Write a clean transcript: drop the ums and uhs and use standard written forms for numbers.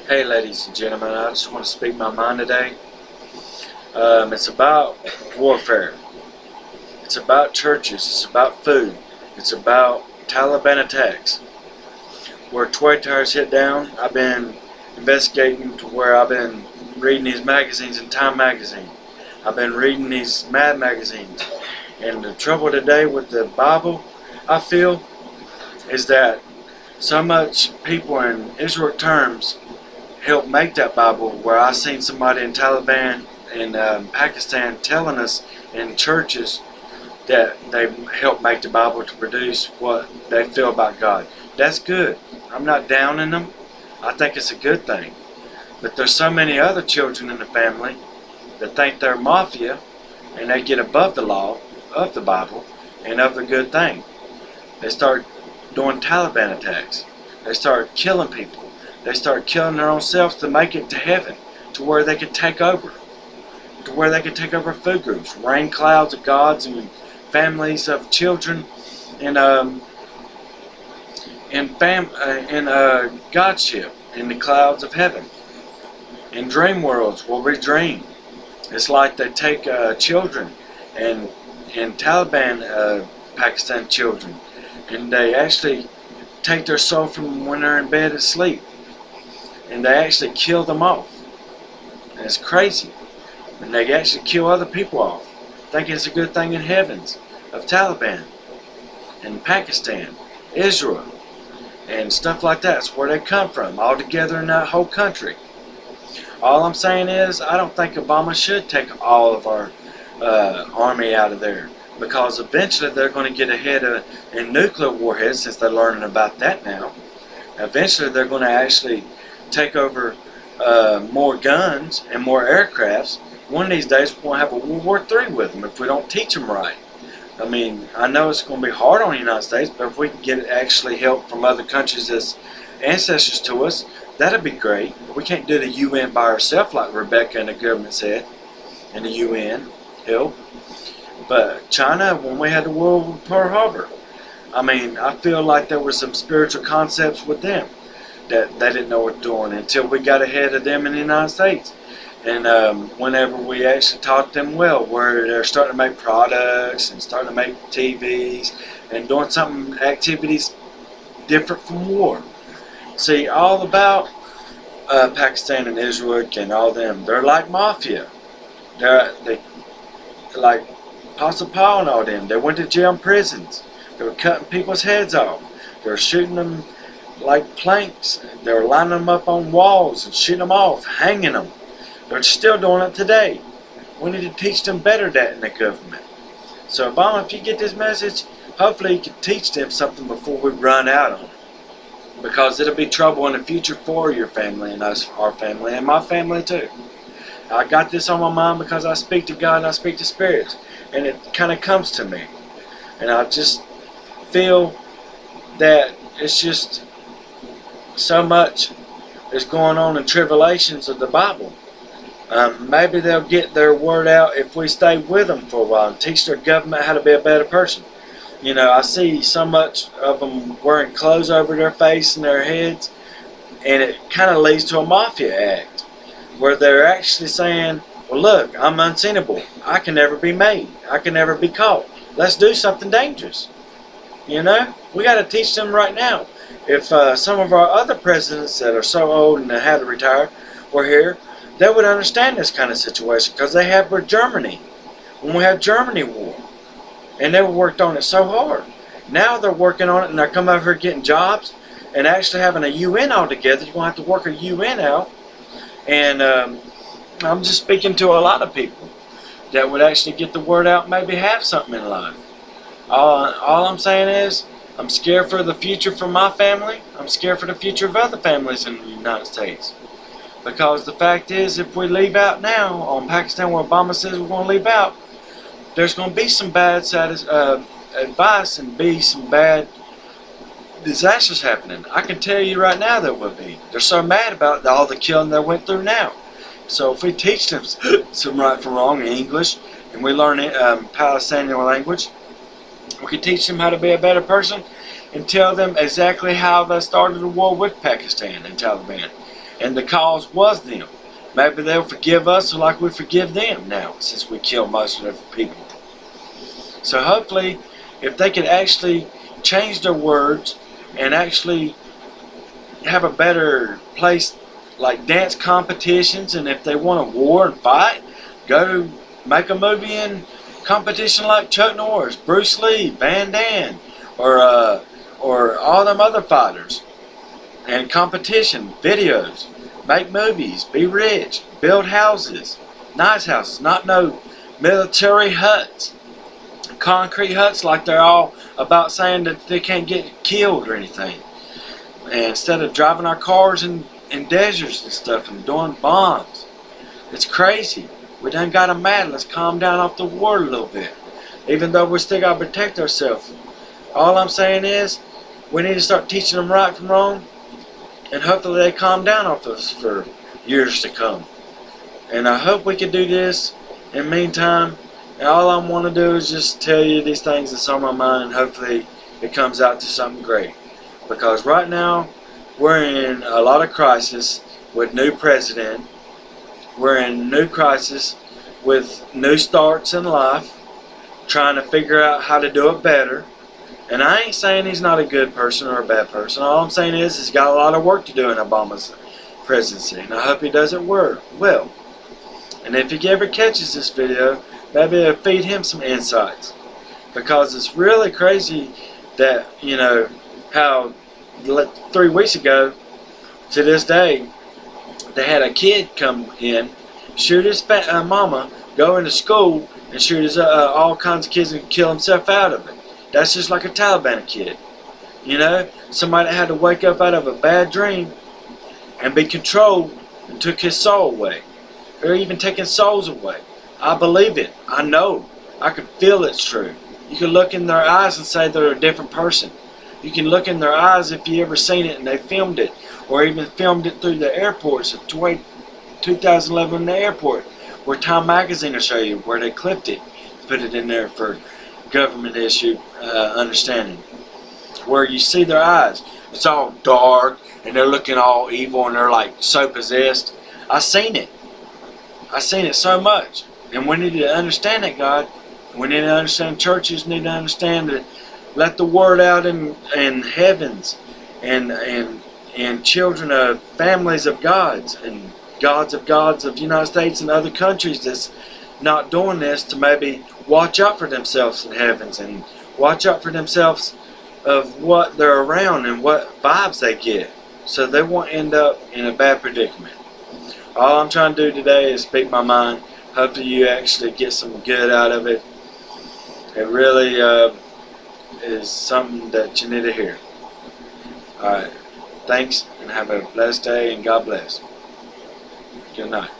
Hey ladies and gentlemen, I just want to speak my mind today. It's about warfare. It's about churches. It's about food. It's about Taliban attacks. Where Twin Towers hit down, I've been investigating to where I've been reading these magazines in Time magazine. I've been reading these Mad magazines. And the trouble today with the Bible, I feel, is that so much people in Israel terms helped make that Bible, where I seen somebody in Taliban in Pakistan telling us in churches that they helped make the Bible to produce what they feel about God. That's good. I'm not downing them. I think it's a good thing. But there's so many other children in the family that think they're mafia and they get above the law of the Bible and of the good thing. They start doing Taliban attacks. They start killing people. They start killing their own selves to make it to heaven, to where they can take over, to where they can take over food groups, rain clouds of gods and families of children, and godship in the clouds of heaven, in dream worlds where we dream. It's like they take children and Taliban Pakistan children, and they actually take their soul from when they're in bed asleep. And they actually kill them off. And it's crazy. And they actually kill other people off, thinking it's a good thing in heavens of Taliban and Pakistan, Israel, and stuff like that. It's where they come from, all together in that whole country. All I'm saying is, I don't think Obama should take all of our army out of there, because eventually they're going to get ahead in nuclear warheads, since they're learning about that now. Eventually they're going to actually take over more guns and more aircrafts. One of these days we're going to have a World War III with them if we don't teach them right. I mean, I know it's going to be hard on the United States, but if we can get actually help from other countries as ancestors to us, that'd be great. We can't do the UN by ourselves like Rebecca and the government said, and the UN help. But China, when we had the war with Pearl Harbor, I mean, I feel like there were some spiritual concepts with them that they didn't know what doing until we got ahead of them in the United States. And whenever we actually taught them well, where they're starting to make products and starting to make TVs and doing something, activities different from war. See, all about Pakistan and Israel and all them, they're like mafia. They like Apostle Paul and all them. They went to jail and prisons. They were cutting people's heads off. They were shooting them like planks. They were lining them up on walls and shooting them off, hanging them. They're still doing it today. We need to teach them better that in the government. So Obama, if you get this message, hopefully you can teach them something before we run out on it. Because it'll be trouble in the future for your family and us, our family, and my family too. I got this on my mind because I speak to God and I speak to spirits. And it kind of comes to me. And I just feel that it's just so much is going on in tribulations of the Bible. Maybe they'll get their word out if we stay with them for a while and teach their government how to be a better person. You know, I see so much of them wearing clothes over their face and their heads, and it kind of leads to a mafia act where they're actually saying, well, look, I'm unseenable. I can never be made. I can never be caught. Let's do something dangerous. You know, we got to teach them right now. If some of our other presidents that are so old and had to retire were here, they would understand this kind of situation, because they had with Germany when we had Germany war, and they worked on it so hard. Now they're working on it and they're coming over here getting jobs and actually having a UN all together. You're going to have to work a UN out, and I'm just speaking to a lot of people that would actually get the word out and maybe have something in life. All I'm saying is, I'm scared for the future for my family. I'm scared for the future of other families in the United States. Because the fact is, if we leave out now on Pakistan, where Obama says we're going to leave out, there's going to be some bad advice and be some bad disasters happening. I can tell you right now there will be. They're so mad about all the killing they went through now. So if we teach them some right from wrong in English, and we learn Palestinian language, we can teach them how to be a better person and tell them exactly how they started the war with Pakistan and Taliban. and the cause was them. Maybe they'll forgive us like we forgive them now, since we killed most of their people. So hopefully, if they could actually change their words and actually have a better place, like dance competitions, and if they want to war and fight, go make a movie in competition like Chuck Norris, Bruce Lee, Van Damme, or all them other fighters, and competition videos. Make movies, be rich, build houses, nice houses, not no military huts, concrete huts like they're all about saying that they can't get killed or anything. And instead of driving our cars in deserts and stuff and doing bombs. It's crazy. We done got them mad. Let's calm down off the war a little bit. Even though we still got to protect ourselves. All I'm saying is, we need to start teaching them right from wrong, and hopefully they calm down off us for years to come. And I hope we can do this in the meantime. And all I want to do is just tell you these things that's on my mind, and hopefully it comes out to something great. Because right now, we're in a lot of crisis with new president. We're in new crisis with new starts in life, trying to figure out how to do it better. And I ain't saying he's not a good person or a bad person. All I'm saying is he's got a lot of work to do in Obama's presidency, and I hope he does it well. And if he ever catches this video, maybe it'll feed him some insights. Because it's really crazy that, you know, how 3 weeks ago to this day, they had a kid come in, shoot his mama, go into school and shoot his, all kinds of kids and kill himself out of it. That's just like a Taliban kid. You know, somebody that had to wake up out of a bad dream and be controlled and took his soul away. Or even taking souls away. I believe it. I know. I can feel it's true. You can look in their eyes and say they're a different person. You can look in their eyes if you ever seen it and they filmed it. Or even filmed it through the airports of 2011 in the airport. Where Time Magazine will show you where they clipped it. Put it in there for government issue understanding. Where you see their eyes. It's all dark and they're looking all evil and they're like so possessed. I seen it. I seen it so much. And we need to understand that, God. We need to understand, churches need to understand that, let the word out in heavens and children of families of gods and gods of United States and other countries that's not doing this, to maybe watch out for themselves in heavens and watch out for themselves of what they're around and what vibes they get, so they won't end up in a bad predicament. All I'm trying to do today is speak my mind. Hopefully you actually get some good out of it. It really is something that you need to hear. Alright, thanks and have a blessed day, and God bless. Good night.